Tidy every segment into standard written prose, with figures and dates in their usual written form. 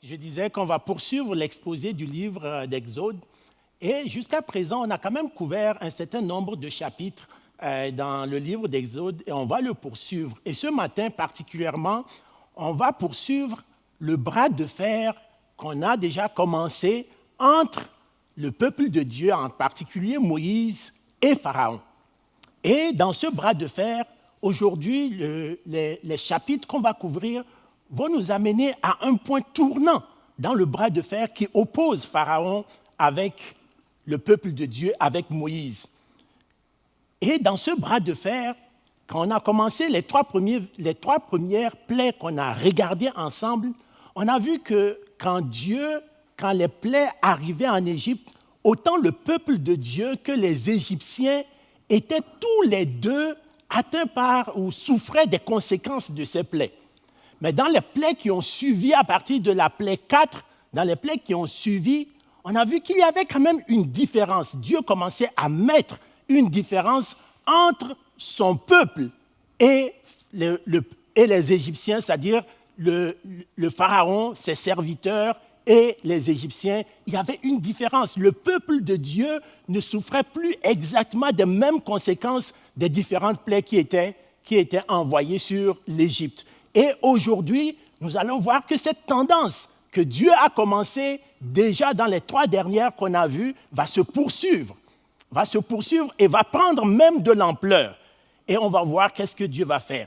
Je disais qu'on va poursuivre l'exposé du livre d'Exode. Et jusqu'à présent, on a quand même couvert un certain nombre de chapitres dans le livre d'Exode et on va le poursuivre. Et ce matin particulièrement, on va poursuivre le bras de fer qu'on a déjà commencé entre le peuple de Dieu, en particulier Moïse et Pharaon. Et dans ce bras de fer, aujourd'hui, les chapitres qu'on va couvrir vont nous amener à un point tournant dans le bras de fer qui oppose Pharaon avec le peuple de Dieu, avec Moïse. Et dans ce bras de fer, quand on a commencé les trois premières plaies qu'on a regardées ensemble, on a vu que quand les plaies arrivaient en Égypte, autant le peuple de Dieu que les Égyptiens étaient tous les deux atteints par ou souffraient des conséquences de ces plaies. Mais dans les plaies qui ont suivi, à partir de la plaie 4, dans les plaies qui ont suivi, on a vu qu'il y avait quand même une différence. Dieu commençait à mettre une différence entre son peuple et les Égyptiens, c'est-à-dire le Pharaon, ses serviteurs et les Égyptiens. Il y avait une différence. Le peuple de Dieu ne souffrait plus exactement des mêmes conséquences des différentes plaies qui étaient envoyées sur l'Égypte. Et aujourd'hui, nous allons voir que cette tendance que Dieu a commencée déjà dans les 3 dernières qu'on a vues va se poursuivre et va prendre même de l'ampleur. Et on va voir qu'est-ce que Dieu va faire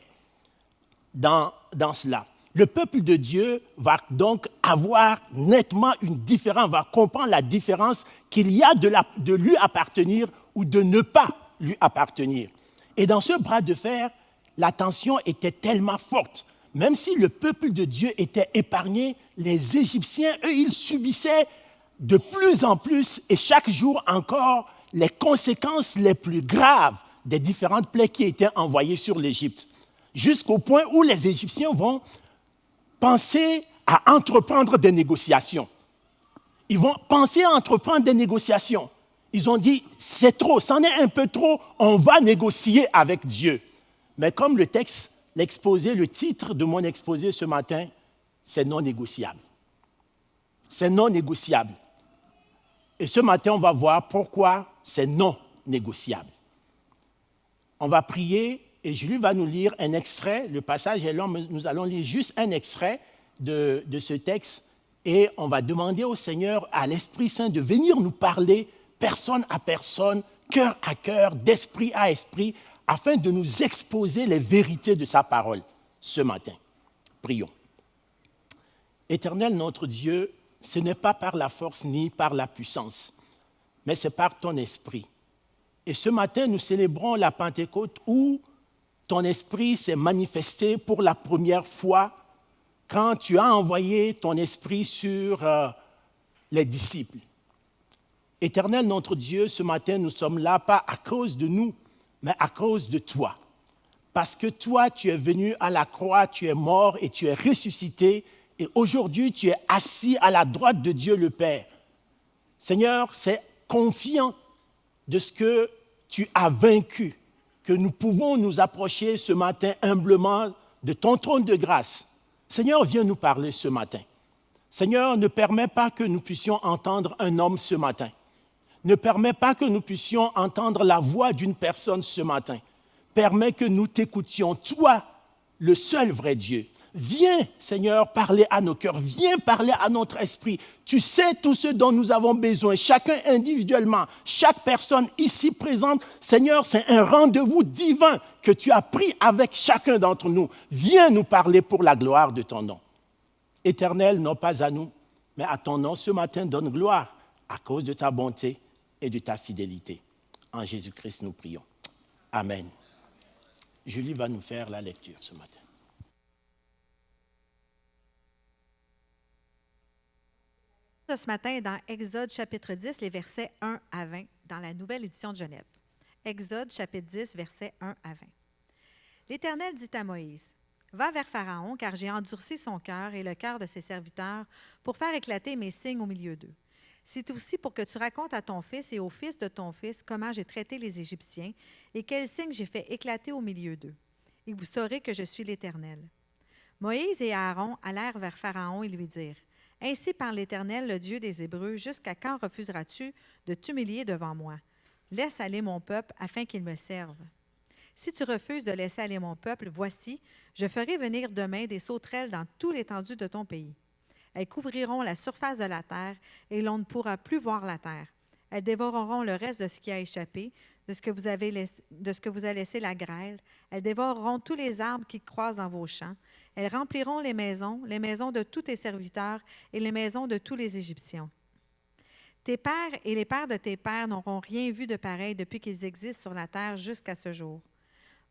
dans cela. Le peuple de Dieu va donc avoir nettement une différence, va comprendre la différence qu'il y a de lui appartenir ou de ne pas lui appartenir. Et dans ce bras de fer, la tension était tellement forte. Même si le peuple de Dieu était épargné, les Égyptiens, eux, ils subissaient de plus en plus et chaque jour encore les conséquences les plus graves des différentes plaies qui étaient envoyées sur l'Égypte. Jusqu'au point où les Égyptiens vont penser à entreprendre des négociations. Ils vont penser à entreprendre des négociations. Ils ont dit, c'est trop, c'en est un peu trop, on va négocier avec Dieu. Mais comme le texte, le titre de mon exposé ce matin, c'est non négociable. C'est non négociable. Et ce matin, on va voir pourquoi c'est non négociable. On va prier et Julie va nous lire un extrait. Le passage est long, mais nous allons lire juste un extrait de ce texte et on va demander au Seigneur, à l'Esprit Saint, de venir nous parler personne à personne, cœur à cœur, d'esprit à esprit, afin de nous exposer les vérités de sa parole ce matin. Prions. Éternel notre Dieu, ce n'est pas par la force ni par la puissance, mais c'est par ton esprit. Et ce matin, nous célébrons la Pentecôte où ton esprit s'est manifesté pour la première fois quand tu as envoyé ton esprit sur les disciples. Éternel notre Dieu, ce matin, nous sommes là pas à cause de nous, mais à cause de toi. Parce que toi, tu es venu à la croix, tu es mort et tu es ressuscité. Et aujourd'hui, tu es assis à la droite de Dieu le Père. Seigneur, c'est confiant de ce que tu as vaincu, que nous pouvons nous approcher ce matin humblement de ton trône de grâce. Seigneur, viens nous parler ce matin. Seigneur, ne permets pas que nous puissions entendre un homme ce matin. Ne permets pas que nous puissions entendre la voix d'une personne ce matin. Permets que nous t'écoutions, toi, le seul vrai Dieu. Viens, Seigneur, parler à nos cœurs. Viens parler à notre esprit. Tu sais tout ce dont nous avons besoin, chacun individuellement, chaque personne ici présente. Seigneur, c'est un rendez-vous divin que tu as pris avec chacun d'entre nous. Viens nous parler pour la gloire de ton nom. Éternel, non pas à nous, mais à ton nom ce matin, donne gloire à cause de ta bonté et de ta fidélité. En Jésus-Christ, nous prions. Amen. Julie va nous faire la lecture ce matin. Ce matin est dans Exode chapitre 10, les versets 1 à 20, dans la nouvelle édition de Genève. Exode chapitre 10, versets 1 à 20. L'Éternel dit à Moïse, « Va vers Pharaon, car j'ai endurci son cœur et le cœur de ses serviteurs pour faire éclater mes signes au milieu d'eux. C'est aussi pour que tu racontes à ton fils et au fils de ton fils comment j'ai traité les Égyptiens et quels signes j'ai fait éclater au milieu d'eux. Et vous saurez que je suis l'Éternel. » Moïse et Aaron allèrent vers Pharaon et lui dirent, Ainsi parle l'Éternel, le Dieu des Hébreux, jusqu'à quand refuseras-tu de t'humilier devant moi? Laisse aller mon peuple afin qu'il me serve. Si tu refuses de laisser aller mon peuple, voici, je ferai venir demain des sauterelles dans tout l'étendue de ton pays. Elles couvriront la surface de la terre et l'on ne pourra plus voir la terre. Elles dévoreront le reste de ce qui a échappé, de ce que vous a laissé la grêle. Elles dévoreront tous les arbres qui croissent dans vos champs. Elles rempliront les maisons de tous tes serviteurs et les maisons de tous les Égyptiens. Tes pères et les pères de tes pères n'auront rien vu de pareil depuis qu'ils existent sur la terre jusqu'à ce jour.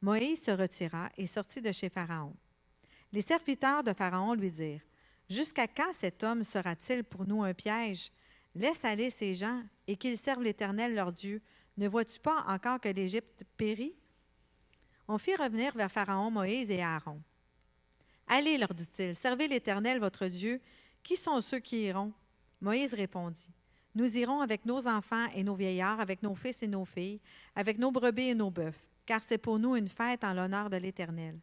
Moïse se retira et sortit de chez Pharaon. Les serviteurs de Pharaon lui dirent, « Jusqu'à quand cet homme sera-t-il pour nous un piège? Laisse aller ces gens et qu'ils servent l'Éternel leur Dieu. Ne vois-tu pas encore que l'Égypte périt? » On fit revenir vers Pharaon Moïse et Aaron. « Allez, leur dit-il, servez l'Éternel votre Dieu. Qui sont ceux qui iront? » Moïse répondit, « Nous irons avec nos enfants et nos vieillards, avec nos fils et nos filles, avec nos brebis et nos bœufs, car c'est pour nous une fête en l'honneur de l'Éternel. »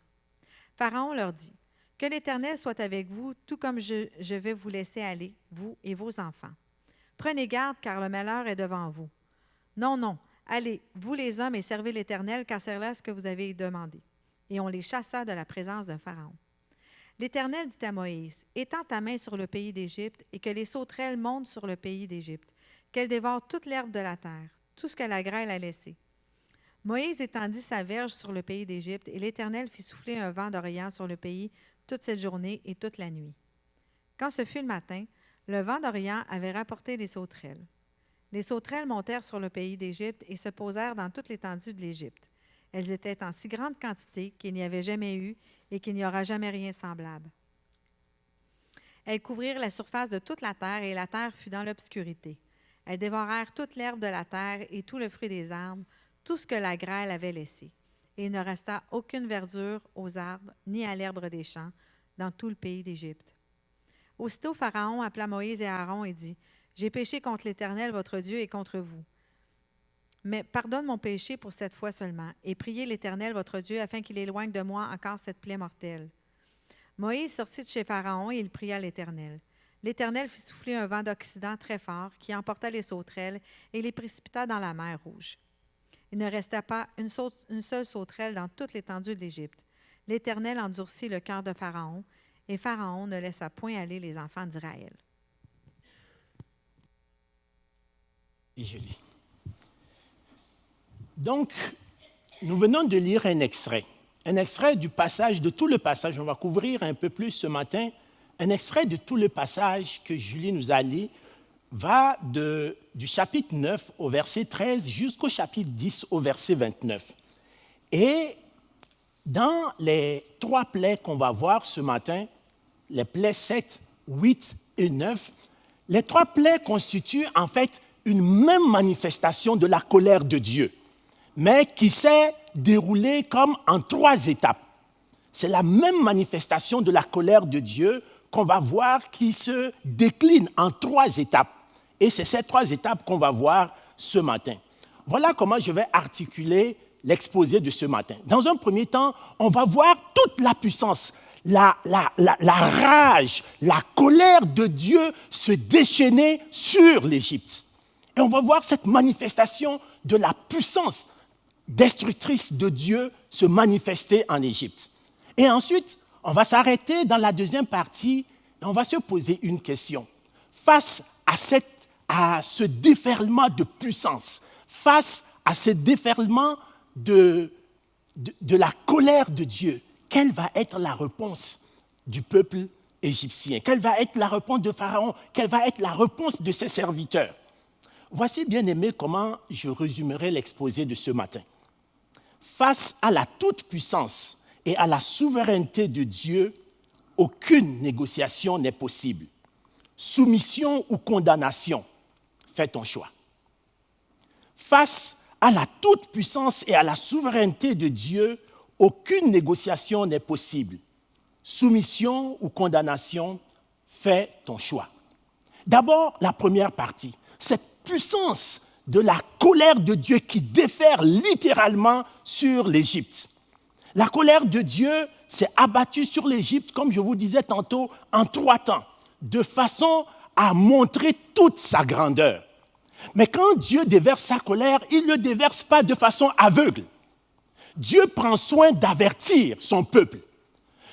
Pharaon leur dit, « Que l'Éternel soit avec vous, tout comme je vais vous laisser aller, vous et vos enfants. Prenez garde, car le malheur est devant vous. Non, non, allez, vous les hommes, et servez l'Éternel, car c'est là ce que vous avez demandé. » Et on les chassa de la présence de Pharaon. L'Éternel dit à Moïse, « Étends ta main sur le pays d'Égypte, et que les sauterelles montent sur le pays d'Égypte, qu'elles dévorent toute l'herbe de la terre, tout ce que la grêle a laissé. » Moïse étendit sa verge sur le pays d'Égypte, et l'Éternel fit souffler un vent d'Orient sur le pays toute cette journée et toute la nuit. Quand ce fut le matin, le vent d'Orient avait rapporté les sauterelles. Les sauterelles montèrent sur le pays d'Égypte et se posèrent dans toute l'étendue de l'Égypte. Elles étaient en si grande quantité qu'il n'y avait jamais eu et qu'il n'y aura jamais rien semblable. Elles couvrirent la surface de toute la terre et la terre fut dans l'obscurité. Elles dévorèrent toute l'herbe de la terre et tout le fruit des arbres, tout ce que la grêle avait laissé. Et il ne resta aucune verdure aux arbres ni à l'herbe des champs dans tout le pays d'Égypte. Aussitôt Pharaon appela Moïse et Aaron et dit, « J'ai péché contre l'Éternel votre Dieu et contre vous. Mais pardonne mon péché pour cette fois seulement, et priez l'Éternel votre Dieu afin qu'il éloigne de moi encore cette plaie mortelle. » Moïse sortit de chez Pharaon et il pria l'Éternel. L'Éternel fit souffler un vent d'Occident très fort qui emporta les sauterelles et les précipita dans la mer Rouge. Il ne resta pas une seule sauterelle dans toute l'étendue de l'Égypte. L'Éternel endurcit le cœur de Pharaon, et Pharaon ne laissa point aller les enfants d'Israël. Et je lis. Donc, nous venons de lire un extrait du passage, de tout le passage, on va couvrir un peu plus ce matin, un extrait de tout le passage que Julie nous a lu, va du chapitre 9 au verset 13 jusqu'au chapitre 10 au verset 29. Et dans les 3 plaies qu'on va voir ce matin, les plaies 7, 8 et 9, les 3 plaies constituent en fait une même manifestation de la colère de Dieu, mais qui s'est déroulée comme en 3 étapes. C'est la même manifestation de la colère de Dieu qu'on va voir qui se décline en 3 étapes. Et c'est ces 3 étapes qu'on va voir ce matin. Voilà comment je vais articuler l'exposé de ce matin. Dans un premier temps, on va voir toute la puissance, la rage, la colère de Dieu se déchaîner sur l'Égypte. Et on va voir cette manifestation de la puissance destructrice de Dieu se manifester en Égypte. Et ensuite, on va s'arrêter dans la deuxième partie et on va se poser une question. Face à ce déferlement de puissance, face à ce déferlement de la colère de Dieu, quelle va être la réponse du peuple égyptien? Quelle va être la réponse de Pharaon? Quelle va être la réponse de ses serviteurs? Voici, bien-aimés, comment je résumerai l'exposé de ce matin. Face à la toute-puissance et à la souveraineté de Dieu, aucune négociation n'est possible. Soumission ou condamnation, fais ton choix. Face à la toute-puissance et à la souveraineté de Dieu, aucune négociation n'est possible. Soumission ou condamnation, fais ton choix. D'abord, la première partie, cette puissance de la colère de Dieu qui déferle littéralement sur l'Égypte. La colère de Dieu s'est abattue sur l'Égypte, comme je vous disais tantôt, en 3 temps. de façon à montrer toute sa grandeur. Mais quand Dieu déverse sa colère, il ne le déverse pas de façon aveugle. Dieu prend soin d'avertir son peuple.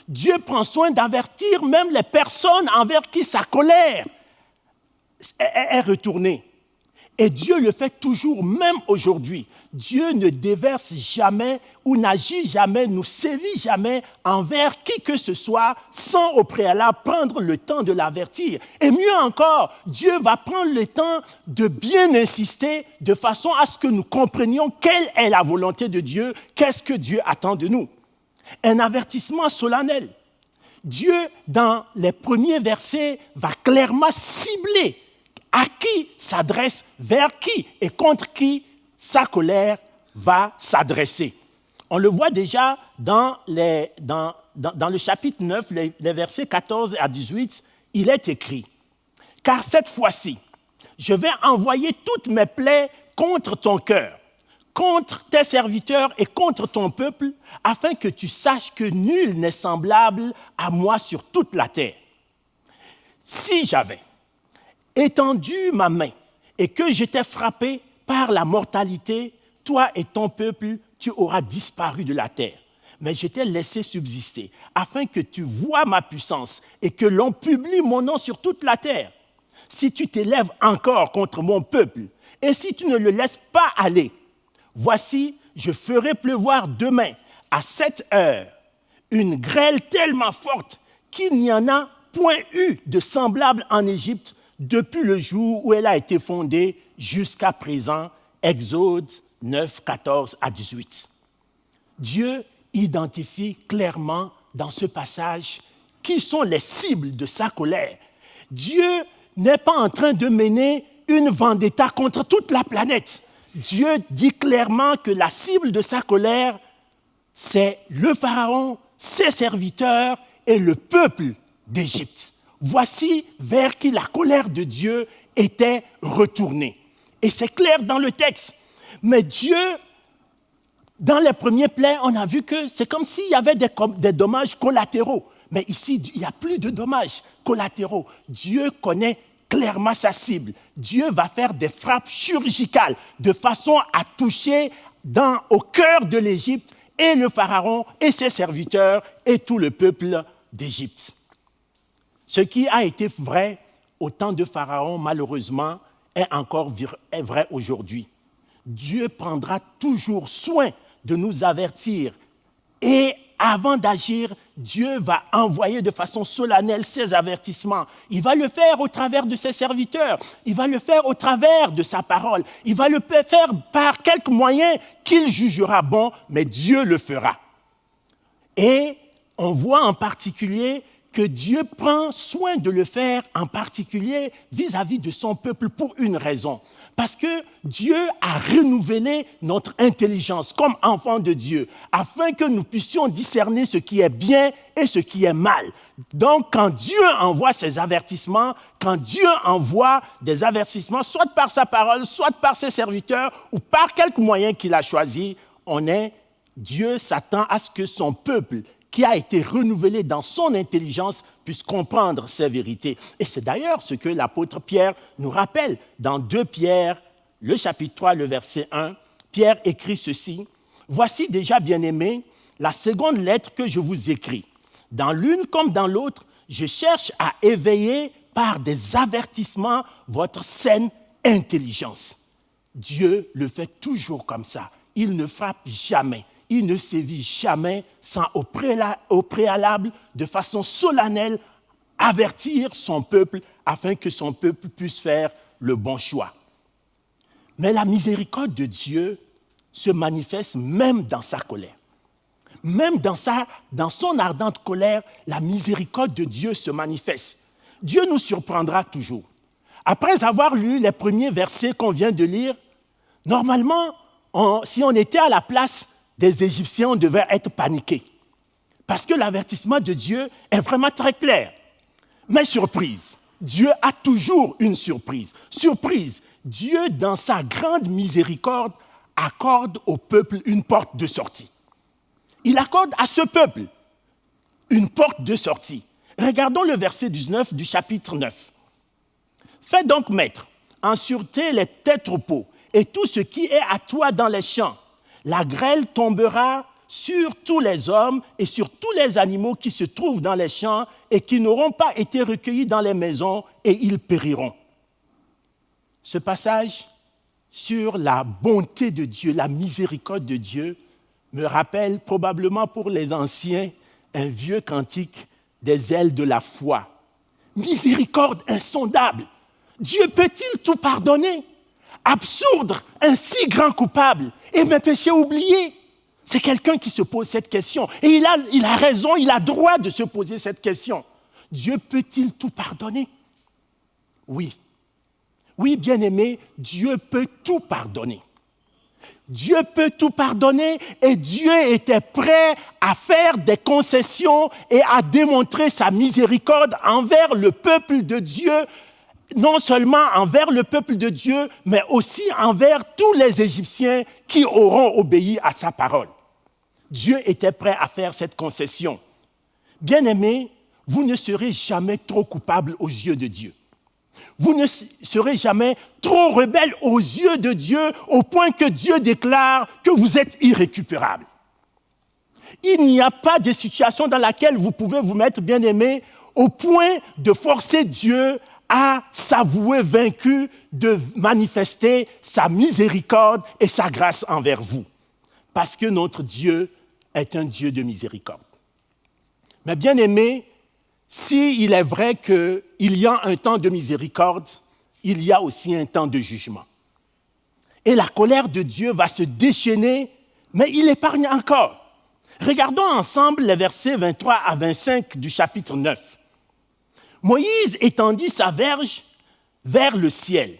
Dieu prend soin d'avertir même les personnes envers qui sa colère est retournée. Et Dieu le fait toujours, même aujourd'hui. Dieu ne déverse jamais ou n'agit jamais, ne sévit jamais envers qui que ce soit sans au préalable prendre le temps de l'avertir. Et mieux encore, Dieu va prendre le temps de bien insister de façon à ce que nous comprenions quelle est la volonté de Dieu, qu'est-ce que Dieu attend de nous. Un avertissement solennel. Dieu, dans les premiers versets, va clairement cibler à qui s'adresse, vers qui et contre qui sa colère va s'adresser. On le voit déjà dans le chapitre 9, les versets 14 à 18, il est écrit « Car cette fois-ci, je vais envoyer toutes mes plaies contre ton cœur, contre tes serviteurs et contre ton peuple, afin que tu saches que nul n'est semblable à moi sur toute la terre. Si j'avais étendu ma main et que j'étais frappé par la mortalité, toi et ton peuple, tu auras disparu de la terre. Mais je t'ai laissé subsister, afin que tu vois ma puissance et que l'on publie mon nom sur toute la terre. Si tu t'élèves encore contre mon peuple, et si tu ne le laisses pas aller, voici, je ferai pleuvoir demain, à cette heure, une grêle tellement forte qu'il n'y en a point eu de semblable en Égypte depuis le jour où elle a été fondée jusqu'à présent. Exode 9, 14 à 18. Dieu identifie clairement dans ce passage qui sont les cibles de sa colère. Dieu n'est pas en train de mener une vendetta contre toute la planète. Dieu dit clairement que la cible de sa colère, c'est le Pharaon, ses serviteurs et le peuple d'Égypte. Voici vers qui la colère de Dieu était retournée. Et c'est clair dans le texte. Mais Dieu, dans les premiers plaies, on a vu que c'est comme s'il y avait des dommages collatéraux. Mais ici, il n'y a plus de dommages collatéraux. Dieu connaît clairement sa cible. Dieu va faire des frappes chirurgicales de façon à toucher au cœur de l'Égypte et le Pharaon et ses serviteurs et tout le peuple d'Égypte. Ce qui a été vrai au temps de Pharaon, malheureusement, est encore vrai aujourd'hui. Dieu prendra toujours soin de nous avertir. Et avant d'agir, Dieu va envoyer de façon solennelle ses avertissements. Il va le faire au travers de ses serviteurs. Il va le faire au travers de sa parole. Il va le faire par quelques moyens qu'il jugera bons, mais Dieu le fera. Et on voit en particulier que Dieu prend soin de le faire, en particulier vis-à-vis de son peuple, pour une raison. Parce que Dieu a renouvelé notre intelligence comme enfants de Dieu, afin que nous puissions discerner ce qui est bien et ce qui est mal. Donc, quand Dieu envoie ses avertissements, quand Dieu envoie des avertissements, soit par sa parole, soit par ses serviteurs, ou par quelques moyens qu'il a choisis, Dieu s'attend à ce que son peuple, qui a été renouvelé dans son intelligence, puisse comprendre ces vérités. Et c'est d'ailleurs ce que l'apôtre Pierre nous rappelle dans 2 Pierre, le chapitre 3, le verset 1. Pierre écrit ceci: « Voici déjà, bien-aimés, la seconde lettre que je vous écris. Dans l'une comme dans l'autre, je cherche à éveiller par des avertissements votre saine intelligence. » Dieu le fait toujours comme ça. Il ne frappe jamais. Il ne sévit jamais sans au préalable, de façon solennelle, avertir son peuple afin que son peuple puisse faire le bon choix. Mais la miséricorde de Dieu se manifeste même dans sa colère. Même dans son ardente colère, la miséricorde de Dieu se manifeste. Dieu nous surprendra toujours. Après avoir lu les premiers versets qu'on vient de lire, normalement, si on était à la place des Égyptiens, on devait être paniqués. Parce que l'avertissement de Dieu est vraiment très clair. Mais surprise, Dieu a toujours une surprise. Surprise, Dieu, dans sa grande miséricorde, accorde au peuple une porte de sortie. Il accorde à ce peuple une porte de sortie. Regardons le verset 19 du chapitre 9. Fais donc mettre en sûreté les tes troupeaux et tout ce qui est à toi dans les champs. La grêle tombera sur tous les hommes et sur tous les animaux qui se trouvent dans les champs et qui n'auront pas été recueillis dans les maisons, et ils périront. Ce passage sur la bonté de Dieu, la miséricorde de Dieu, me rappelle probablement pour les anciens un vieux cantique des ailes de la foi. Miséricorde insondable. Dieu peut-il tout pardonner? Absurde, un si grand coupable et mes péchés oubliés. C'est quelqu'un qui se pose cette question. Et il a raison, il a droit de se poser cette question. Dieu peut-il tout pardonner? Oui. Oui, bien-aimé, Dieu peut tout pardonner. Dieu peut tout pardonner et Dieu était prêt à faire des concessions et à démontrer sa miséricorde envers le peuple de Dieu, non seulement envers le peuple de Dieu, mais aussi envers tous les Égyptiens qui auront obéi à sa parole. Dieu était prêt à faire cette concession. Bien-aimés, vous ne serez jamais trop coupable aux yeux de Dieu. Vous ne serez jamais trop rebelle aux yeux de Dieu au point que Dieu déclare que vous êtes irrécupérable. Il n'y a pas de situation dans laquelle vous pouvez vous mettre, bien-aimés, au point de forcer Dieu à s'avouer vaincu, de manifester sa miséricorde et sa grâce envers vous. Parce que notre Dieu est un Dieu de miséricorde. Mais bien-aimés, s'il est vrai qu'il y a un temps de miséricorde, il y a aussi un temps de jugement. Et la colère de Dieu va se déchaîner, mais il épargne encore. Regardons ensemble les versets 23 à 25 du chapitre 9. Moïse étendit sa verge vers le ciel,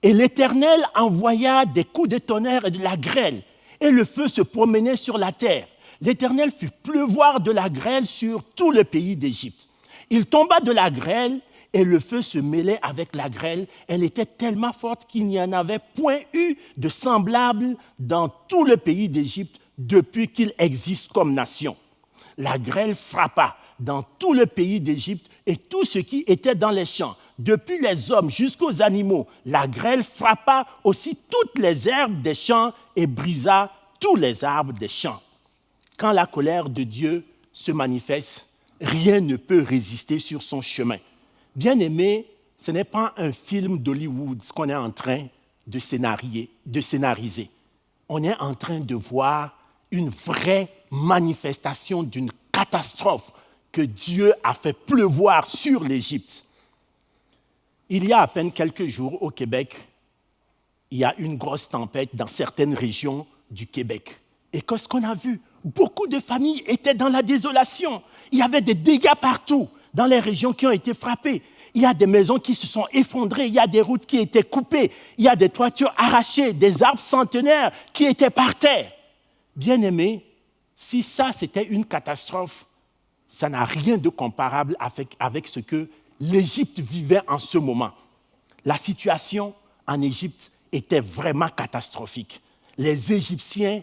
et l'Éternel envoya des coups de tonnerre et de la grêle, et le feu se promenait sur la terre. L'Éternel fit pleuvoir de la grêle sur tout le pays d'Égypte. Il tomba de la grêle et le feu se mêlait avec la grêle. Elle était tellement forte qu'il n'y en avait point eu de semblable dans tout le pays d'Égypte depuis qu'il existe comme nation. La grêle frappa dans tout le pays d'Égypte et tout ce qui était dans les champs, depuis les hommes jusqu'aux animaux. La grêle frappa aussi toutes les herbes des champs et brisa tous les arbres des champs. Quand la colère de Dieu se manifeste, rien ne peut résister sur son chemin. Bien-aimé, ce n'est pas un film d'Hollywood qu'on est en train de scénariser. On est en train de voir une vraie manifestation d'une catastrophe que Dieu a fait pleuvoir sur l'Égypte. Il y a à peine quelques jours au Québec, il y a une grosse tempête dans certaines régions du Québec. Et qu'est-ce qu'on a vu? Beaucoup de familles étaient dans la désolation. Il y avait des dégâts partout dans les régions qui ont été frappées. Il y a des maisons qui se sont effondrées, il y a des routes qui étaient coupées, il y a des toitures arrachées, des arbres centenaires qui étaient par terre. Bien-aimés, si ça c'était une catastrophe, ça n'a rien de comparable avec ce que l'Égypte vivait en ce moment. La situation en Égypte était vraiment catastrophique. Les Égyptiens,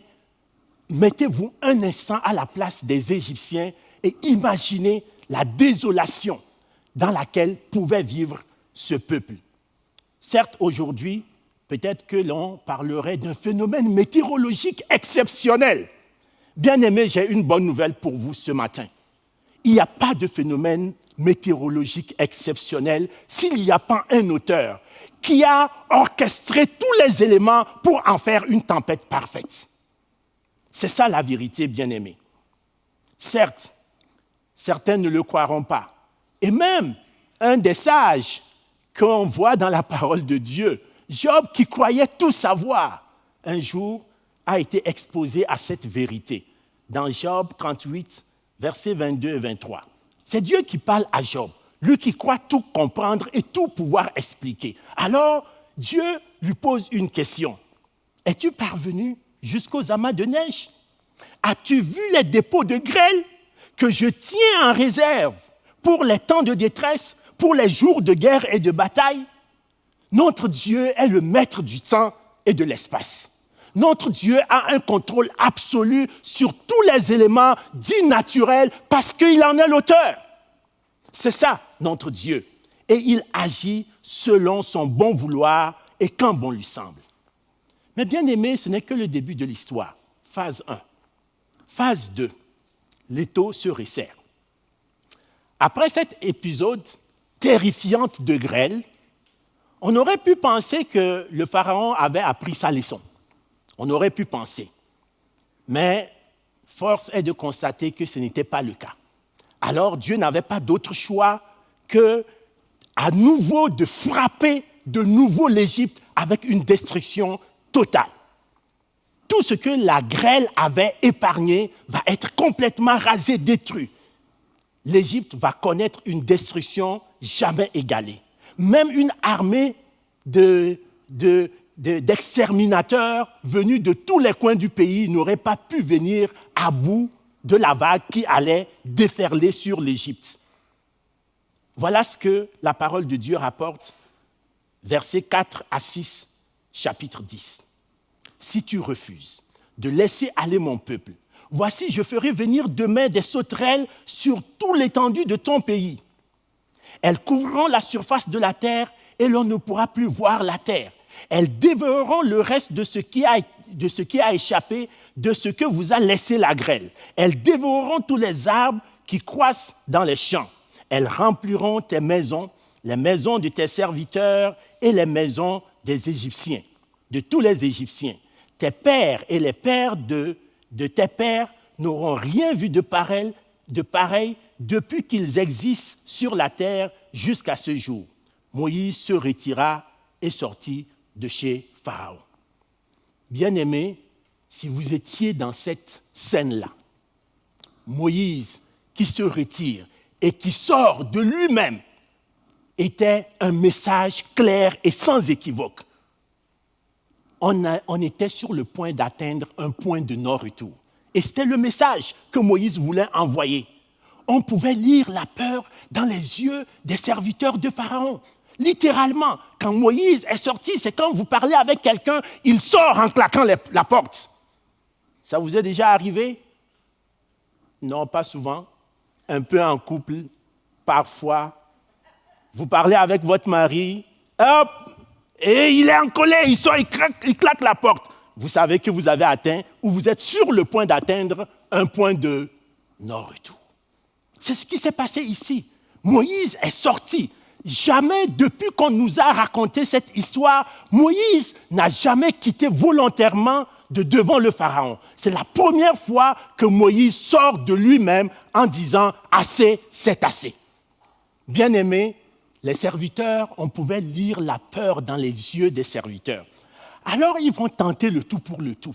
mettez-vous un instant à la place des Égyptiens et imaginez la désolation dans laquelle pouvait vivre ce peuple. Certes, aujourd'hui, peut-être que l'on parlerait d'un phénomène météorologique exceptionnel. Bien-aimés, j'ai une bonne nouvelle pour vous ce matin. Il n'y a pas de phénomène météorologique exceptionnel s'il n'y a pas un auteur qui a orchestré tous les éléments pour en faire une tempête parfaite. C'est ça la vérité, bien-aimés. Certes, certains ne le croiront pas. Et même un des sages qu'on voit dans la parole de Dieu, Job, qui croyait tout savoir, un jour a été exposé à cette vérité. Dans Job 38, versets 22 et 23. C'est Dieu qui parle à Job, lui qui croit tout comprendre et tout pouvoir expliquer. Alors, Dieu lui pose une question. Es-tu parvenu jusqu'aux amas de neige? As-tu vu les dépôts de grêle que je tiens en réserve pour les temps de détresse, pour les jours de guerre et de bataille? Notre Dieu est le maître du temps et de l'espace. Notre Dieu a un contrôle absolu sur tous les éléments dits naturels parce qu'il en est l'auteur. C'est ça, notre Dieu. Et il agit selon son bon vouloir et quand bon lui semble. Mais bien aimé, ce n'est que le début de l'histoire. Phase 1. Phase 2. L'étau se resserre. Après cet épisode terrifiant de grêle, on aurait pu penser que le Pharaon avait appris sa leçon. On aurait pu penser. Mais force est de constater que ce n'était pas le cas. Alors Dieu n'avait pas d'autre choix que à nouveau de frapper de nouveau l'Égypte avec une destruction totale. Tout ce que la grêle avait épargné va être complètement rasé, détruit. L'Égypte va connaître une destruction jamais égalée. Même une armée d'exterminateurs venus de tous les coins du pays n'aurait pas pu venir à bout de la vague qui allait déferler sur l'Égypte. Voilà ce que la parole de Dieu rapporte, versets 4 à 6, chapitre 10. Si tu refuses de laisser aller mon peuple, voici, je ferai venir demain des sauterelles sur toute l'étendue de ton pays. Elles couvriront la surface de la terre et l'on ne pourra plus voir la terre. Elles dévoreront le reste de ce qui a échappé, de ce que vous a laissé la grêle. Elles dévoreront tous les arbres qui croissent dans les champs. Elles rempliront tes maisons, les maisons de tes serviteurs et les maisons des Égyptiens, de tous les Égyptiens. Tes pères et les pères de tes pères n'auront rien vu de pareil depuis qu'ils existent sur la terre jusqu'à ce jour. Moïse se retira et sortit de chez Pharaon. Bien-aimés, si vous étiez dans cette scène-là, Moïse qui se retire et qui sort de lui-même était un message clair et sans équivoque. On était sur le point d'atteindre un point de non-retour. Et c'était le message que Moïse voulait envoyer. On pouvait lire la peur dans les yeux des serviteurs de Pharaon. Littéralement, quand Moïse est sorti, c'est quand vous parlez avec quelqu'un, il sort en claquant la porte. Ça vous est déjà arrivé? Non, pas souvent. Un peu en couple, parfois. Vous parlez avec votre mari, hop, et il est en colère, il sort, il claque la porte. Vous savez que vous avez atteint ou vous êtes sur le point d'atteindre un point de non-retour. C'est ce qui s'est passé ici. Moïse est sorti. Jamais, depuis qu'on nous a raconté cette histoire, Moïse n'a jamais quitté volontairement de devant le Pharaon. C'est la première fois que Moïse sort de lui-même en disant « assez, c'est assez ». Bien-aimés, les serviteurs, on pouvait lire la peur dans les yeux des serviteurs. Alors, ils vont tenter le tout pour le tout.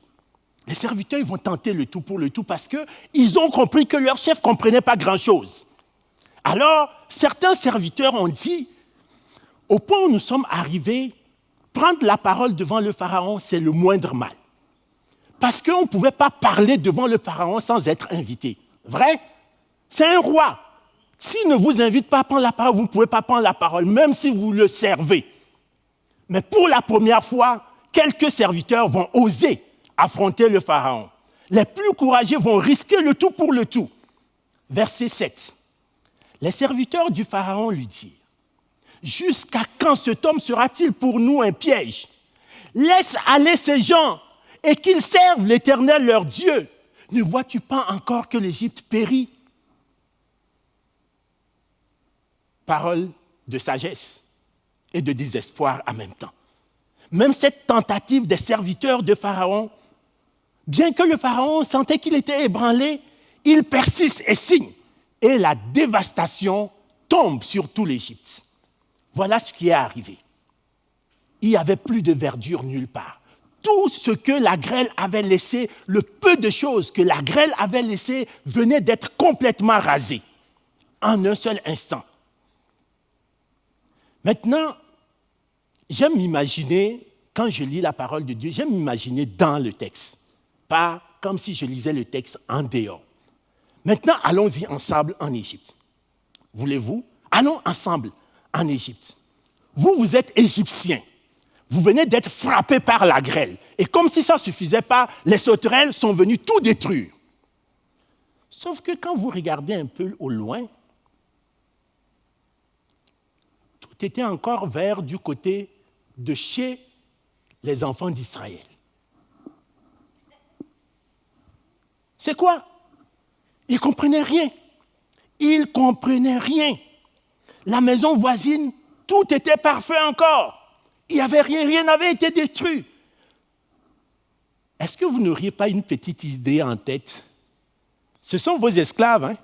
Les serviteurs, ils vont tenter le tout pour le tout parce qu'ils ont compris que leur chef ne comprenait pas grand-chose. Alors, certains serviteurs ont dit, au point où nous sommes arrivés, prendre la parole devant le Pharaon, c'est le moindre mal. Parce qu'on ne pouvait pas parler devant le Pharaon sans être invité. Vrai? C'est un roi. S'il ne vous invite pas à prendre la parole, vous ne pouvez pas prendre la parole, même si vous le servez. Mais pour la première fois, quelques serviteurs vont oser affronter le Pharaon. Les plus courageux vont risquer le tout pour le tout. Verset 7. Les serviteurs du Pharaon lui dirent, « Jusqu'à quand cet homme sera-t-il pour nous un piège? Laisse aller ces gens et qu'ils servent l'Éternel leur Dieu. Ne vois-tu pas encore que l'Égypte périt? » Parole de sagesse et de désespoir en même temps. Même cette tentative des serviteurs de Pharaon, bien que le Pharaon sentait qu'il était ébranlé, il persiste et signe. Et la dévastation tombe sur tout l'Égypte. Voilà ce qui est arrivé. Il n'y avait plus de verdure nulle part. Tout ce que la grêle avait laissé, le peu de choses que la grêle avait laissé, venait d'être complètement rasé en un seul instant. Maintenant, j'aime m'imaginer, quand je lis la parole de Dieu, j'aime m'imaginer dans le texte, pas comme si je lisais le texte en dehors. Maintenant, allons-y ensemble en Égypte. Voulez-vous? Allons ensemble en Égypte. Vous, vous êtes Égyptiens. Vous venez d'être frappés par la grêle. Et comme si ça ne suffisait pas, les sauterelles sont venues tout détruire. Sauf que quand vous regardez un peu au loin, tu étais encore vers du côté de chez les enfants d'Israël. C'est quoi? Ils ne comprenaient rien. Ils ne comprenaient rien. La maison voisine, tout était parfait encore. Il n'y avait rien, rien n'avait été détruit. Est-ce que vous n'auriez pas une petite idée en tête? Ce sont vos esclaves, hein?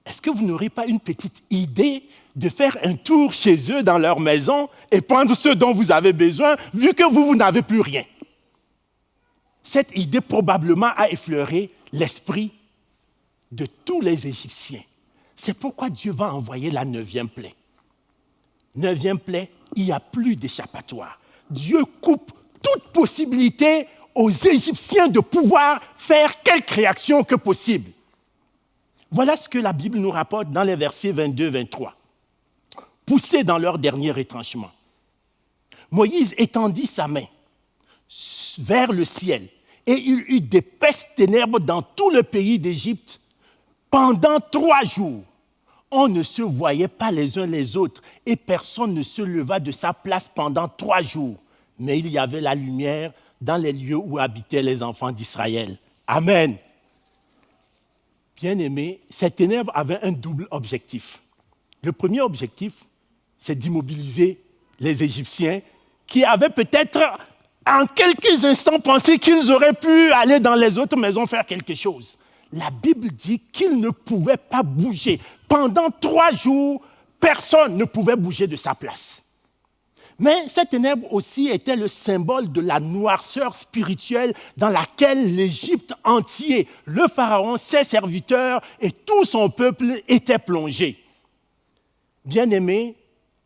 Est-ce que vous n'auriez pas une petite idée de faire un tour chez eux dans leur maison et prendre ce dont vous avez besoin, vu que vous n'avez plus rien? Cette idée probablement a effleuré l'esprit de tous les Égyptiens. C'est pourquoi Dieu va envoyer la 9e plaie. 9e plaie, il n'y a plus d'échappatoire. Dieu coupe toute possibilité aux Égyptiens de pouvoir faire quelque réaction que possible. Voilà ce que la Bible nous rapporte dans les versets 22-23. Poussés dans leur dernier retranchement, Moïse étendit sa main vers le ciel et il eut d'épaisses ténèbres dans tout le pays d'Égypte pendant 3 jours. On ne se voyait pas les uns les autres et personne ne se leva de sa place pendant 3 jours. Mais il y avait la lumière dans les lieux où habitaient les enfants d'Israël. Amen. Bien-aimés, ces ténèbres avaient un double objectif. Le premier objectif, c'est d'immobiliser les Égyptiens qui avaient peut-être en quelques instants pensé qu'ils auraient pu aller dans les autres maisons faire quelque chose. La Bible dit qu'ils ne pouvaient pas bouger. Pendant 3 jours, personne ne pouvait bouger de sa place. Mais ces ténèbres aussi étaient le symbole de la noirceur spirituelle dans laquelle l'Égypte entier, le Pharaon, ses serviteurs et tout son peuple étaient plongés. Bien-aimés,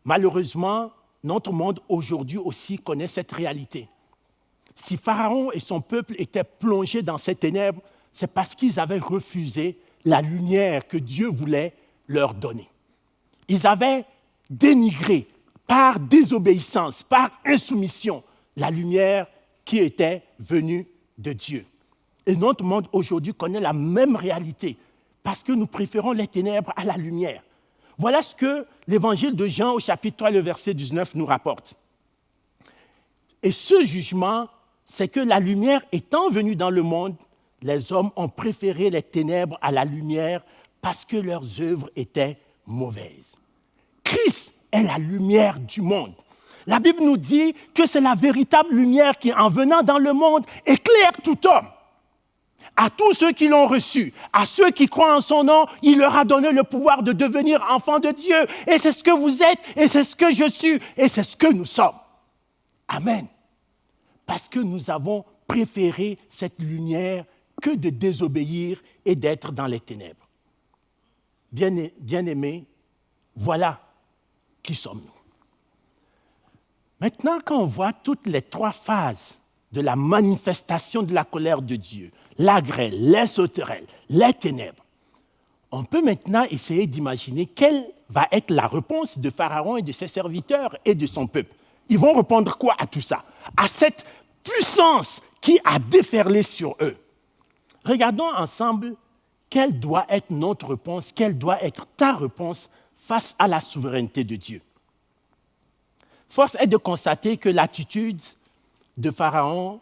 malheureusement, notre monde aujourd'hui aussi connaît cette réalité. Si Pharaon et son peuple étaient plongés dans ces ténèbres, c'est parce qu'ils avaient refusé la lumière que Dieu voulait leur donner. Ils avaient dénigré par désobéissance, par insoumission, la lumière qui était venue de Dieu. Et notre monde aujourd'hui connaît la même réalité parce que nous préférons les ténèbres à la lumière. Voilà ce que l'évangile de Jean au chapitre 3, le verset 19 nous rapporte. Et ce jugement, c'est que la lumière étant venue dans le monde, les hommes ont préféré les ténèbres à la lumière parce que leurs œuvres étaient mauvaises. Christ est la lumière du monde. La Bible nous dit que c'est la véritable lumière qui, en venant dans le monde, éclaire tout homme. À tous ceux qui l'ont reçu, à ceux qui croient en son nom, il leur a donné le pouvoir de devenir enfants de Dieu. Et c'est ce que vous êtes, et c'est ce que je suis, et c'est ce que nous sommes. Amen. Parce que nous avons préféré cette lumière que de désobéir et d'être dans les ténèbres. Bien-aimés, voilà qui sommes-nous. Maintenant, quand on voit toutes les 3 phases de la manifestation de la colère de Dieu, la grêle, les sauterelles, les ténèbres, on peut maintenant essayer d'imaginer quelle va être la réponse de Pharaon et de ses serviteurs et de son peuple. Ils vont répondre quoi à tout ça? À cette puissance qui a déferlé sur eux. Regardons ensemble quelle doit être notre réponse, quelle doit être ta réponse face à la souveraineté de Dieu. Force est de constater que l'attitude de Pharaon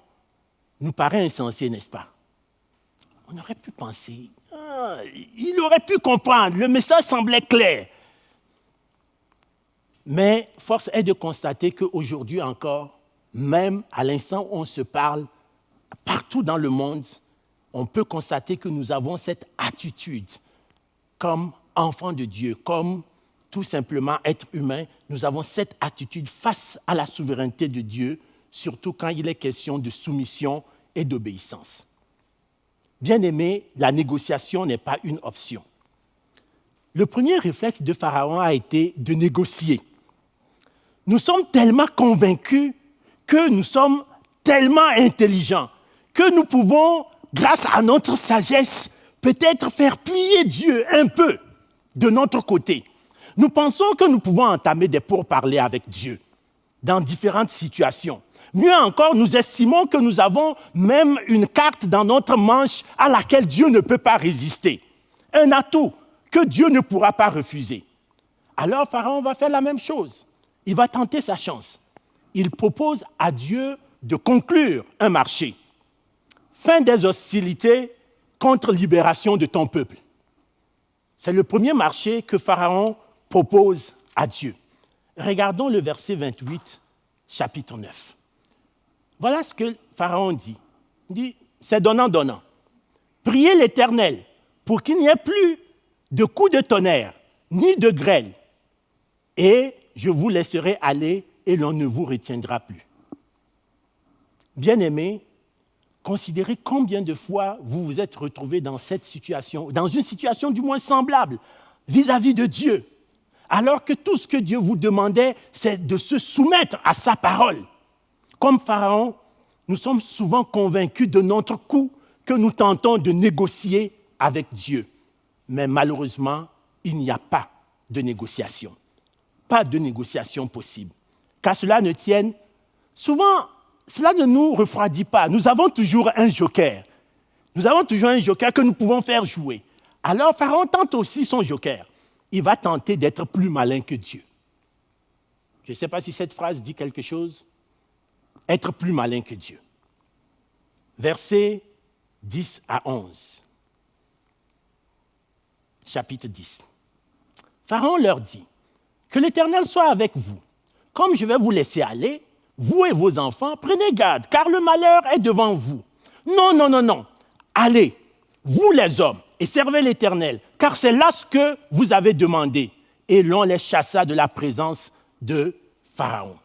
nous paraît insensée, n'est-ce pas? On aurait pu penser, il aurait pu comprendre, le message semblait clair. Mais force est de constater qu'aujourd'hui encore, même à l'instant où on se parle, partout dans le monde, on peut constater que nous avons cette attitude comme enfants de Dieu, comme tout simplement être humain, nous avons cette attitude face à la souveraineté de Dieu, surtout quand il est question de soumission et d'obéissance. Bien-aimés, la négociation n'est pas une option. Le premier réflexe de Pharaon a été de négocier. Nous sommes tellement convaincus que nous sommes tellement intelligents que nous pouvons, grâce à notre sagesse, peut-être faire plier Dieu un peu de notre côté. Nous pensons que nous pouvons entamer des pourparlers avec Dieu dans différentes situations. Mieux encore, nous estimons que nous avons même une carte dans notre manche à laquelle Dieu ne peut pas résister. Un atout que Dieu ne pourra pas refuser. Alors Pharaon va faire la même chose. Il va tenter sa chance. Il propose à Dieu de conclure un marché. Fin des hostilités contre libération de ton peuple. C'est le premier marché que Pharaon propose à Dieu. Regardons le verset 28, chapitre 9. Voilà ce que Pharaon dit. Il dit, c'est donnant-donnant. Priez l'Éternel pour qu'il n'y ait plus de coups de tonnerre, ni de grêle, et je vous laisserai aller et l'on ne vous retiendra plus. Bien-aimés, considérez combien de fois vous vous êtes retrouvés dans cette situation, dans une situation du moins semblable vis-à-vis de Dieu, alors que tout ce que Dieu vous demandait, c'est de se soumettre à sa parole. Comme Pharaon, nous sommes souvent convaincus de notre coup que nous tentons de négocier avec Dieu. Mais malheureusement, il n'y a pas de négociation. Pas de négociation possible. Qu'à cela ne tienne, souvent, cela ne nous refroidit pas. Nous avons toujours un joker. Nous avons toujours un joker que nous pouvons faire jouer. Alors, Pharaon tente aussi son joker. Il va tenter d'être plus malin que Dieu. Je ne sais pas si cette phrase dit quelque chose. Être plus malin que Dieu. Versets 10 à 11. Chapitre 10. Pharaon leur dit, « Que l'Éternel soit avec vous. Comme je vais vous laisser aller, vous et vos enfants, prenez garde, car le malheur est devant vous. Non, non, non, non. Allez, vous les hommes, et servez l'Éternel, car c'est là ce que vous avez demandé. » Et l'on les chassa de la présence de Pharaon.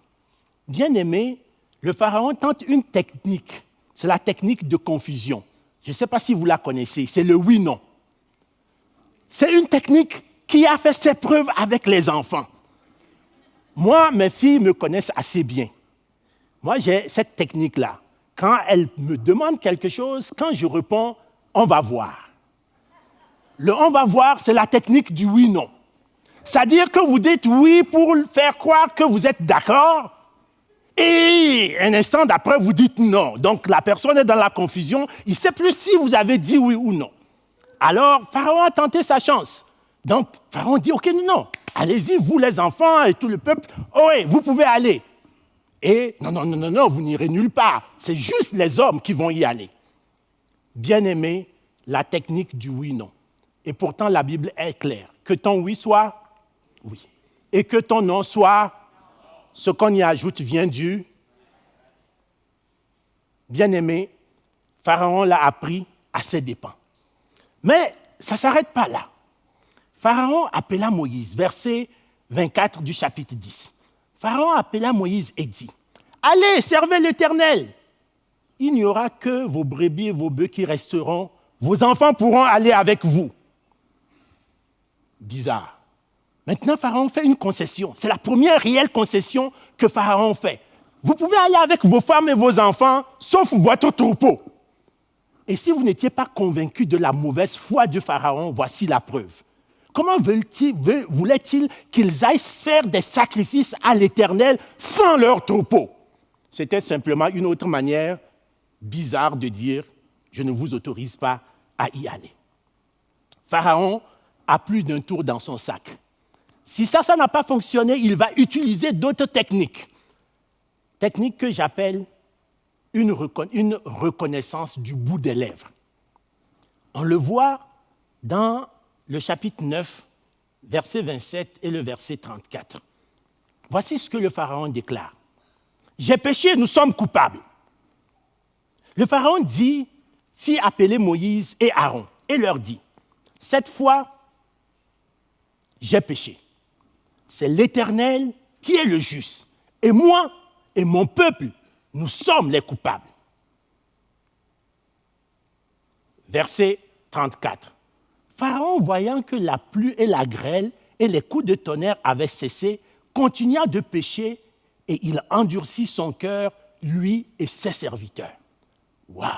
Bien-aimés, le Pharaon tente une technique. C'est la technique de confusion. Je ne sais pas si vous la connaissez, c'est le oui-non. C'est une technique qui a fait ses preuves avec les enfants. Moi, mes filles me connaissent assez bien. Moi, j'ai cette technique-là. Quand elles me demandent quelque chose, quand je réponds, on va voir. Le on va voir, c'est la technique du oui-non. C'est-à-dire que vous dites oui pour faire croire que vous êtes d'accord, et un instant d'après, vous dites non. Donc, la personne est dans la confusion. Il ne sait plus si vous avez dit oui ou non. Alors, Pharaon a tenté sa chance. Donc, Pharaon dit, OK, non, allez-y, vous les enfants et tout le peuple, oh, oui, vous pouvez aller. Et non, non, non, non, non, vous n'irez nulle part. C'est juste les hommes qui vont y aller. Bien-aimé, la technique du oui-non. Et pourtant, la Bible est claire. Que ton oui soit oui. Et que ton non soit ce qu'on y ajoute vient du bien-aimé. Pharaon l'a appris à ses dépens. Mais ça ne s'arrête pas là. Pharaon appela Moïse, verset 24 du chapitre 10. Pharaon appela Moïse et dit, « Allez, servez l'Éternel. Il n'y aura que vos brebis et vos bœufs qui resteront. Vos enfants pourront aller avec vous. » Bizarre. Maintenant, Pharaon fait une concession. C'est la première réelle concession que Pharaon fait. Vous pouvez aller avec vos femmes et vos enfants, sauf votre troupeau. Et si vous n'étiez pas convaincu de la mauvaise foi de Pharaon, voici la preuve. Comment voulait-il qu'ils aillent faire des sacrifices à l'Éternel sans leur troupeau? C'était simplement une autre manière bizarre de dire « je ne vous autorise pas à y aller ». Pharaon a plus d'un tour dans son sac. Si ça n'a pas fonctionné, il va utiliser d'autres techniques. Technique que j'appelle une reconnaissance du bout des lèvres. On le voit dans le chapitre 9, verset 27 et le verset 34. Voici ce que le Pharaon déclare. « J'ai péché, nous sommes coupables. » Le Pharaon fit appeler Moïse et Aaron et leur dit, « Cette fois, j'ai péché. C'est l'Éternel qui est le juste. Et moi et mon peuple, nous sommes les coupables. » Verset 34. Pharaon, voyant que la pluie et la grêle et les coups de tonnerre avaient cessé, continua de pécher et il endurcit son cœur, lui et ses serviteurs. Waouh!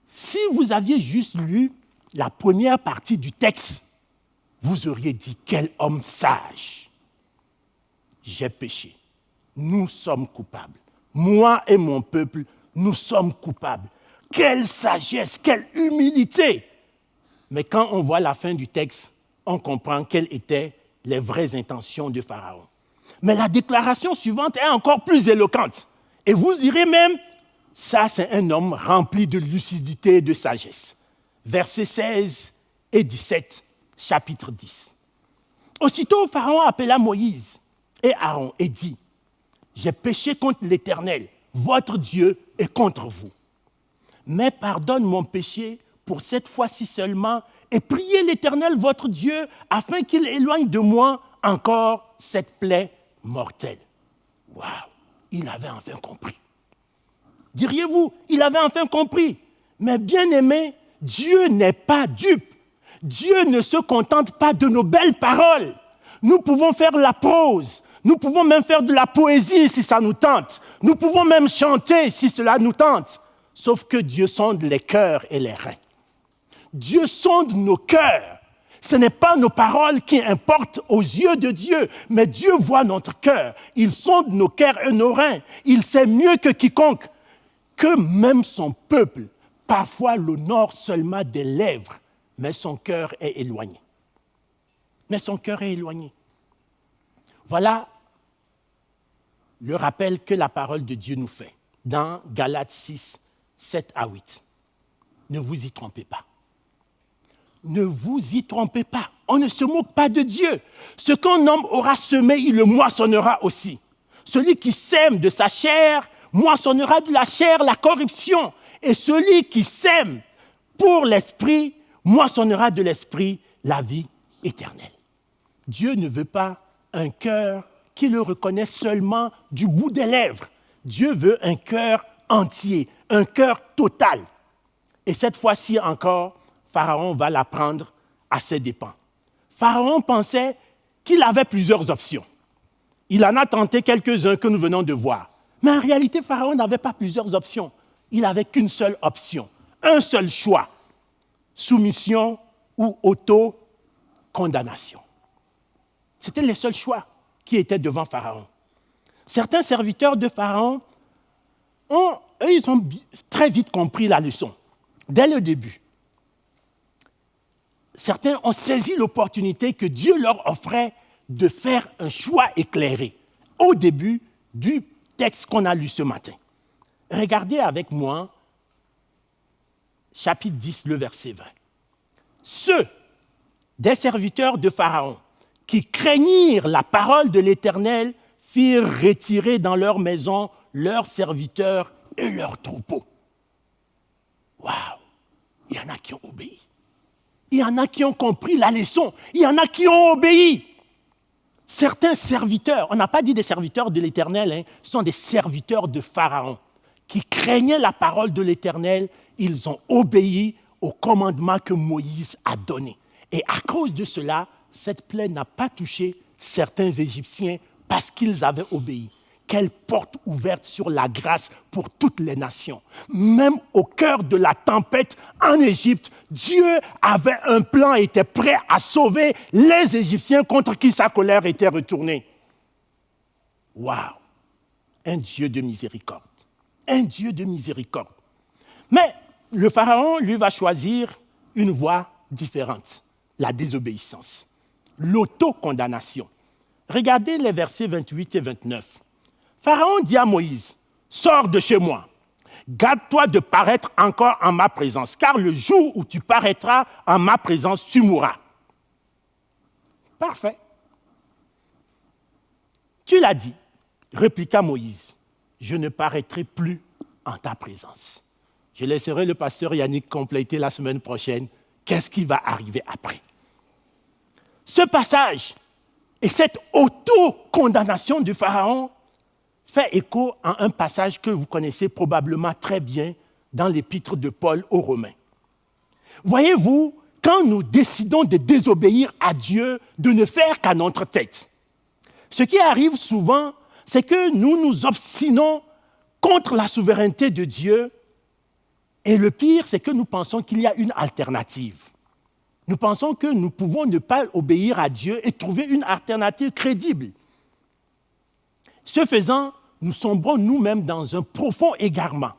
Si vous aviez juste lu la première partie du texte, vous auriez dit, quel homme sage. J'ai péché. Nous sommes coupables. Moi et mon peuple, nous sommes coupables. Quelle sagesse, quelle humilité. Mais quand on voit la fin du texte, on comprend quelle était les vraies intentions de Pharaon. Mais la déclaration suivante est encore plus éloquente. Et vous direz même, ça c'est un homme rempli de lucidité et de sagesse. Versets 16 et 17, chapitre 10. Aussitôt, Pharaon appela Moïse et Aaron et dit, « J'ai péché contre l'Éternel, votre Dieu, et contre vous. Mais pardonne mon péché pour cette fois-ci seulement, et priez l'Éternel, votre Dieu, afin qu'il éloigne de moi encore cette plaie mortelle. » Waouh, il avait enfin compris. Diriez-vous, il avait enfin compris. Mais bien aimé, Dieu n'est pas dupe. Dieu ne se contente pas de nos belles paroles. Nous pouvons faire la prose. Nous pouvons même faire de la poésie si ça nous tente. Nous pouvons même chanter si cela nous tente. Sauf que Dieu sonde les cœurs et les reins. Dieu sonde nos cœurs. Ce n'est pas nos paroles qui importent aux yeux de Dieu, mais Dieu voit notre cœur. Il sonde nos cœurs et nos reins. Il sait mieux que quiconque que même son peuple parfois l'honore seulement des lèvres, mais son cœur est éloigné. Mais son cœur est éloigné. Voilà le rappel que la parole de Dieu nous fait dans Galates 6, 7 à 8. Ne vous y trompez pas. Ne vous y trompez pas. On ne se moque pas de Dieu. Ce qu'un homme aura semé, il le moissonnera aussi. Celui qui sème de sa chair moissonnera de la chair la corruption. Et celui qui sème pour l'esprit moissonnera de l'esprit la vie éternelle. Dieu ne veut pas un cœur qui le reconnaît seulement du bout des lèvres. Dieu veut un cœur entier, un cœur total. Et cette fois-ci encore, Pharaon va l'apprendre à ses dépens. Pharaon pensait qu'il avait plusieurs options. Il en a tenté quelques-uns que nous venons de voir. Mais en réalité, Pharaon n'avait pas plusieurs options. Il n'avait qu'une seule option, un seul choix, soumission ou auto-condamnation. C'était les seuls choix qui étaient devant Pharaon. Certains serviteurs de Pharaon, ils ont très vite compris la leçon, dès le début. Certains ont saisi l'opportunité que Dieu leur offrait de faire un choix éclairé au début du texte qu'on a lu ce matin. Regardez avec moi, chapitre 10, le verset 20. Ceux des serviteurs de Pharaon qui craignirent la parole de l'Éternel firent retirer dans leur maison leurs serviteurs et leurs troupeaux. Waouh! Il y en a qui ont obéi. Il y en a qui ont compris la leçon. Il y en a qui ont obéi. Certains serviteurs, on n'a pas dit des serviteurs de l'Éternel, ce sont des serviteurs de Pharaon qui craignaient la parole de l'Éternel. Ils ont obéi au commandement que Moïse a donné. Et à cause de cela, cette plaie n'a pas touché certains Égyptiens parce qu'ils avaient obéi. Quelle porte ouverte sur la grâce pour toutes les nations. Même au cœur de la tempête en Égypte, Dieu avait un plan et était prêt à sauver les Égyptiens contre qui sa colère était retournée. Waouh! Un Dieu de miséricorde. Un Dieu de miséricorde. Mais le Pharaon, lui, va choisir une voie différente, la désobéissance, l'autocondamnation. Regardez les versets 28 et 29. Pharaon dit à Moïse, « Sors de chez moi, garde-toi de paraître encore en ma présence, car le jour où tu paraîtras en ma présence, tu mourras. » Parfait. Tu l'as dit, répliqua Moïse, « Je ne paraîtrai plus en ta présence. » Je laisserai le pasteur Yannick compléter la semaine prochaine. Qu'est-ce qui va arriver après? Ce passage et cette auto-condamnation du Pharaon fait écho à un passage que vous connaissez probablement très bien dans l'épître de Paul aux Romains. Voyez-vous, quand nous décidons de désobéir à Dieu, de ne faire qu'à notre tête, ce qui arrive souvent, c'est que nous nous obstinons contre la souveraineté de Dieu. Et le pire, c'est que nous pensons qu'il y a une alternative. Nous pensons que nous pouvons ne pas obéir à Dieu et trouver une alternative crédible. Ce faisant, nous sombrons nous-mêmes dans un profond égarement.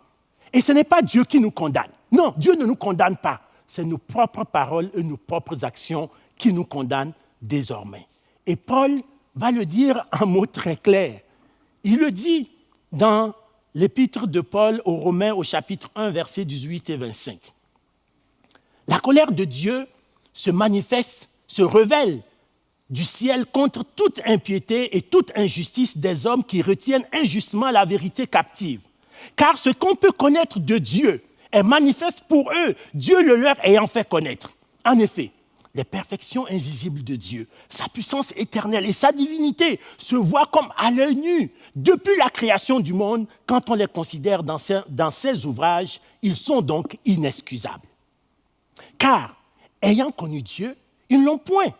Et ce n'est pas Dieu qui nous condamne. Non, Dieu ne nous condamne pas. C'est nos propres paroles et nos propres actions qui nous condamnent désormais. Et Paul va le dire en mots très clairs. Il le dit dans l'épître de Paul aux Romains au chapitre 1, versets 18 et 25. La colère de Dieu se manifeste, se révèle du ciel contre toute impiété et toute injustice des hommes qui retiennent injustement la vérité captive. Car ce qu'on peut connaître de Dieu est manifeste pour eux, Dieu le leur ayant fait connaître. En effet, les perfections invisibles de Dieu, sa puissance éternelle et sa divinité se voient comme à l'œil nu. Depuis la création du monde, quand on les considère dans ses ouvrages, ils sont donc inexcusables. Car, ayant connu Dieu, ils ne l'ont point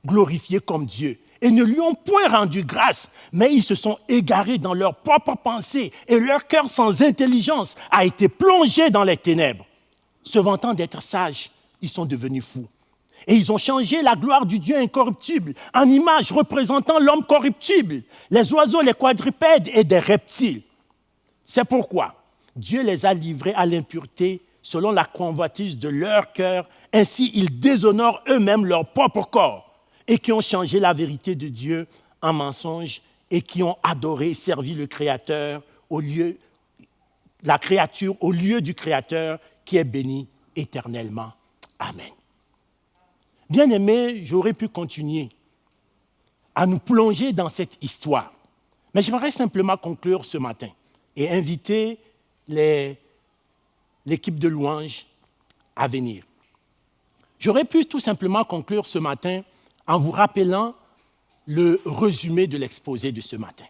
glorifié comme Dieu et ne lui ont point rendu grâce, mais ils se sont égarés dans leurs propres pensées et leur cœur sans intelligence a été plongé dans les ténèbres. Se vantant d'être sages, ils sont devenus fous. Et ils ont changé la gloire du Dieu incorruptible en image représentant l'homme corruptible, les oiseaux, les quadrupèdes et des reptiles. C'est pourquoi Dieu les a livrés à l'impureté selon la convoitise de leur cœur. Ainsi, ils déshonorent eux-mêmes leur propre corps et qui ont changé la vérité de Dieu en mensonge et qui ont adoré et servi le Créateur la créature au lieu du Créateur qui est béni éternellement. Amen. Bien-aimés, j'aurais pu continuer à nous plonger dans cette histoire, mais j'aimerais simplement conclure ce matin et inviter l'équipe de louange à venir. J'aurais pu tout simplement conclure ce matin en vous rappelant le résumé de l'exposé de ce matin.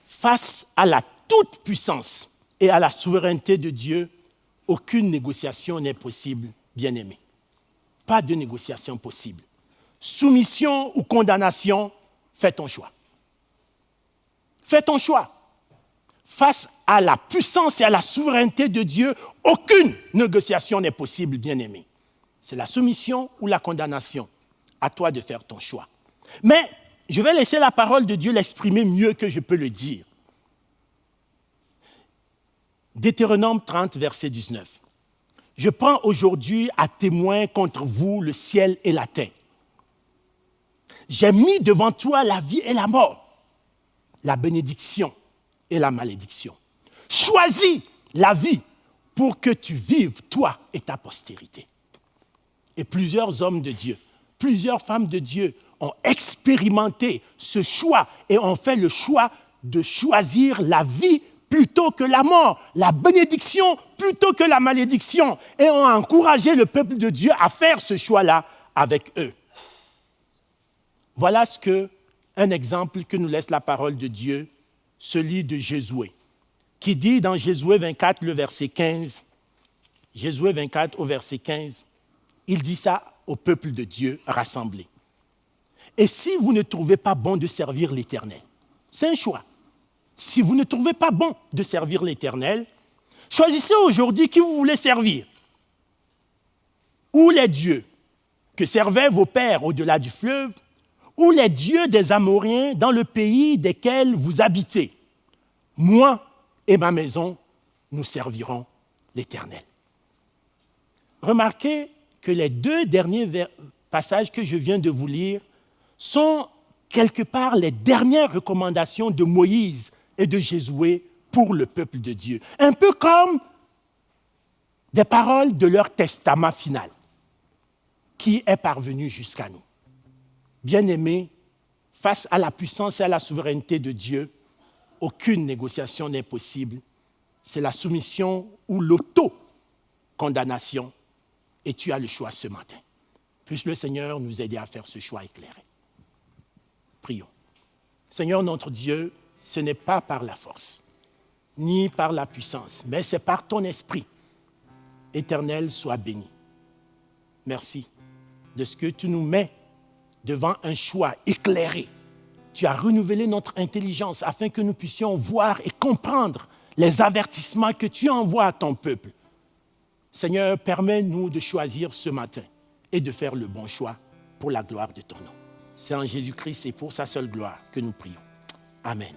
Face à la toute-puissance et à la souveraineté de Dieu, aucune négociation n'est possible, bien-aimés. Pas de négociation possible. Soumission ou condamnation, fais ton choix. Fais ton choix. Face à la puissance et à la souveraineté de Dieu, aucune négociation n'est possible, bien-aimé. C'est la soumission ou la condamnation. À toi de faire ton choix. Mais je vais laisser la parole de Dieu l'exprimer mieux que je peux le dire. Deutéronome 30, verset 19. Je prends aujourd'hui à témoin contre vous le ciel et la terre. J'ai mis devant toi la vie et la mort, la bénédiction et la malédiction. Choisis la vie pour que tu vives, toi et ta postérité. Et plusieurs hommes de Dieu, plusieurs femmes de Dieu ont expérimenté ce choix et ont fait le choix de choisir la vie plutôt que la mort, la bénédiction plutôt que la malédiction, et ont encouragé le peuple de Dieu à faire ce choix-là avec eux. Voilà un exemple que nous laisse la parole de Dieu, celui de Josué, qui dit dans Josué 24, le verset 15, Josué 24 au verset 15, il dit ça au peuple de Dieu rassemblé. Et si vous ne trouvez pas bon de servir l'Éternel, c'est un choix. Si vous ne trouvez pas bon de servir l'Éternel, choisissez aujourd'hui qui vous voulez servir. Ou les dieux que servaient vos pères au-delà du fleuve, ou les dieux des Amoréens dans le pays desquels vous habitez. Moi et ma maison, nous servirons l'Éternel. Remarquez que les deux derniers passages que je viens de vous lire sont quelque part les dernières recommandations de Moïse et de Josué pour le peuple de Dieu. Un peu comme des paroles de leur testament final qui est parvenu jusqu'à nous. Bien-aimés, face à la puissance et à la souveraineté de Dieu, aucune négociation n'est possible. C'est la soumission ou l'auto-condamnation. Et tu as le choix ce matin. Puisse le Seigneur nous aider à faire ce choix éclairé. Prions. Seigneur notre Dieu, ce n'est pas par la force, ni par la puissance, mais c'est par ton esprit. Éternel, sois béni. Merci de ce que tu nous mets devant un choix éclairé. Tu as renouvelé notre intelligence afin que nous puissions voir et comprendre les avertissements que tu envoies à ton peuple. Seigneur, permets-nous de choisir ce matin et de faire le bon choix pour la gloire de ton nom. C'est en Jésus-Christ et pour sa seule gloire que nous prions. Amen.